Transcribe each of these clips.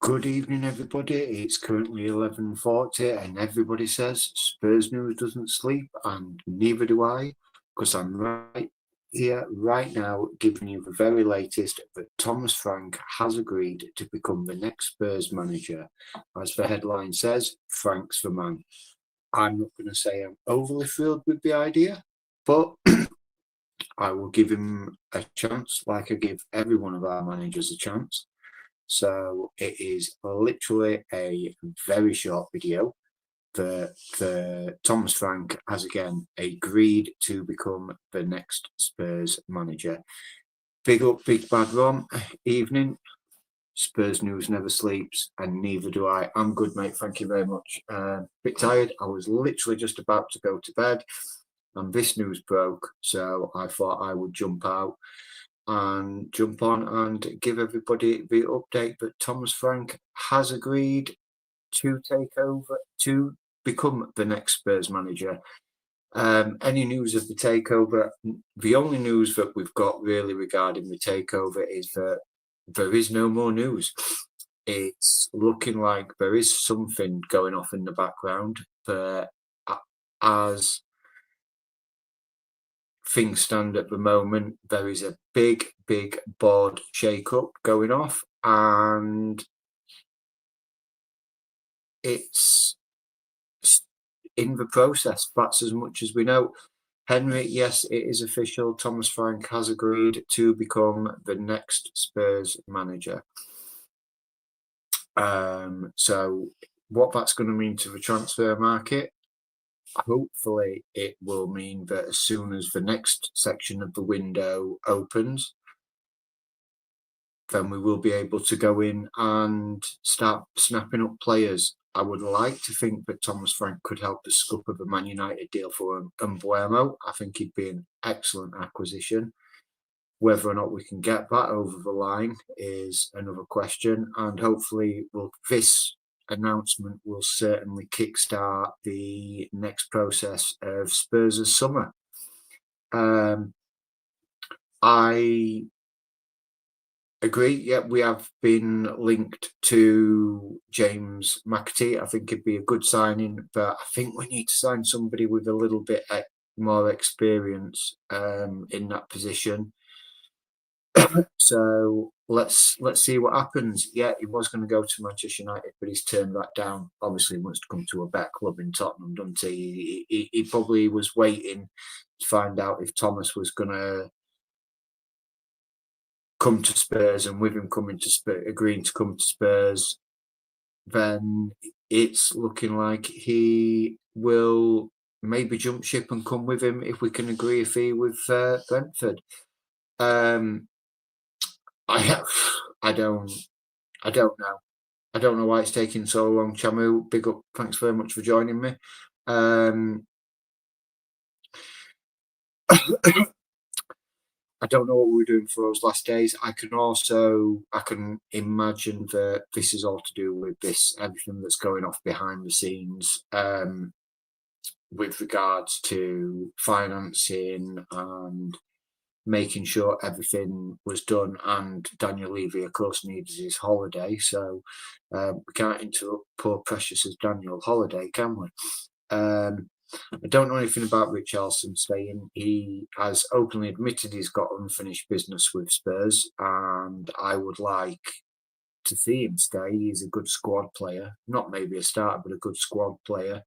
Good evening, everybody. It's currently 11:40, and everybody says Spurs news doesn't sleep, and neither do I, because I'm right here, right now, giving you the very latest that Thomas Frank has agreed to become the next Spurs manager. As the headline says, Frank's the man. I'm not going to say I'm overly thrilled with the idea, but I will give him a chance, like I give every one of our managers a chance. So it is literally a very short video that Thomas Frank has again agreed to become the next Spurs manager. Big up, Big Bad Ron. Evening. Spurs news never sleeps, and neither do I. I'm good, mate. Thank you very much. Bit tired. I was literally just about to go to bed, and this news broke, so I thought I would jump out and jump on and give everybody the update that Thomas Frank has agreed to take over, to become the next Spurs manager. Any news of the takeover? The only news that we've got really regarding the takeover is that there is no more news. It's looking like there is something going off in the background, but as things stand at the moment, there is a big board shake-up going off, and it's in the process. That's as much as we know. Henry, yes, it is official. Thomas Frank has agreed to become the next Spurs manager. So what that's going to mean to the transfer market, hopefully it will mean that as soon as the next section of the window opens, then we will be able to go in and start snapping up players. I would like to think that Thomas Frank could help the scoop of a Man United deal for Mbuemo. I think he'd be an excellent acquisition. Whether or not we can get that over the line is another question. And hopefully this announcement will certainly kickstart the next process of Spurs' summer. I agree. Yeah, we have been linked to James McAtee. I think it'd be a good signing, but I think we need to sign somebody with a little bit more experience in that position. So let's see what happens. Yeah, he was going to go to Manchester United, but he's turned that down. Obviously, he wants to come to a better club in Tottenham, doesn't he? He probably was waiting to find out if Thomas was going to come to Spurs, and with him coming to Spurs, agreeing to come to Spurs, then it's looking like he will maybe jump ship and come with him if we can agree a fee with Brentford. I don't know. I don't know why it's taking so long. Chamu, big up. Thanks very much for joining me. I don't know what we were doing for those last days. I can imagine that this is all to do with everything that's going off behind the scenes, with regards to financing and making sure everything was done. And Daniel Levy, of course, needed his holiday, so we can't interrupt poor precious as Daniel holiday, can we? I don't know anything about Richarlison staying. He has openly admitted he's got unfinished business with Spurs, and I would like to see him stay. He's a good squad player, not maybe a starter, but a good squad player.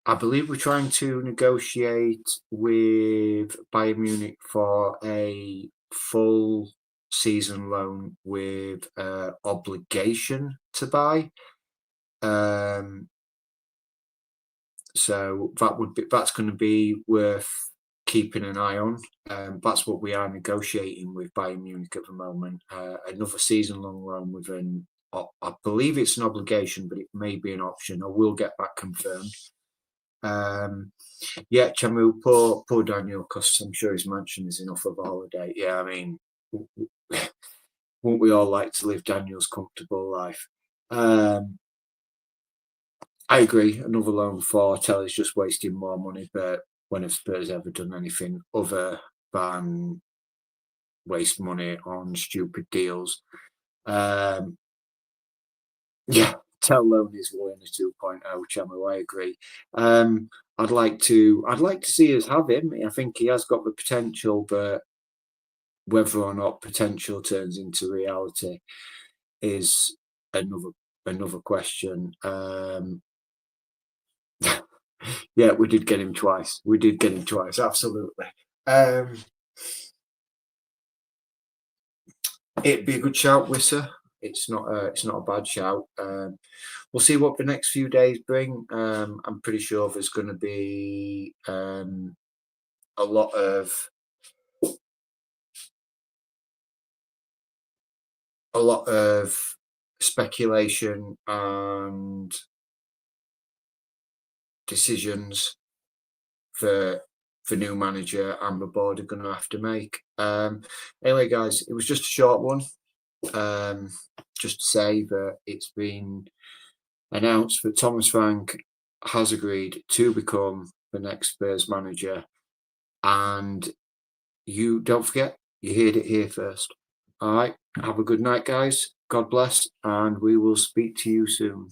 I believe we're trying to negotiate with Bayern Munich for a full season loan with obligation to buy. So that's going to be worth keeping an eye on. That's what we are negotiating with Bayern Munich at the moment. Another season-long loan with I believe it's an obligation, but it may be an option. I will get that confirmed. Yeah, Chamu, poor Daniel, because I'm sure his mansion is enough of a holiday. Yeah, I mean, won't we all like to live Daniel's comfortable life? I agree. Another loan for Telly's just wasting more money, but when have Spurs ever done anything other than waste money on stupid deals. Yeah, tell Loney's we're in a 2.0, Chamo. I agree. I'd like to see us have him. I think he has got the potential, but whether or not potential turns into reality is another question. Yeah, we did get him twice. Absolutely. It'd be a good shout, Wisser. It's not a bad shout. We'll see what the next few days bring. I'm pretty sure there's going to be a lot of speculation and decisions for new manager and the board are going to have to make. Anyway, guys, it was just a short one. Just to say that it's been announced that Thomas Frank has agreed to become the next Spurs manager, and you don't forget, you heard it here first. All right, have a good night, guys. God bless, and we will speak to you soon.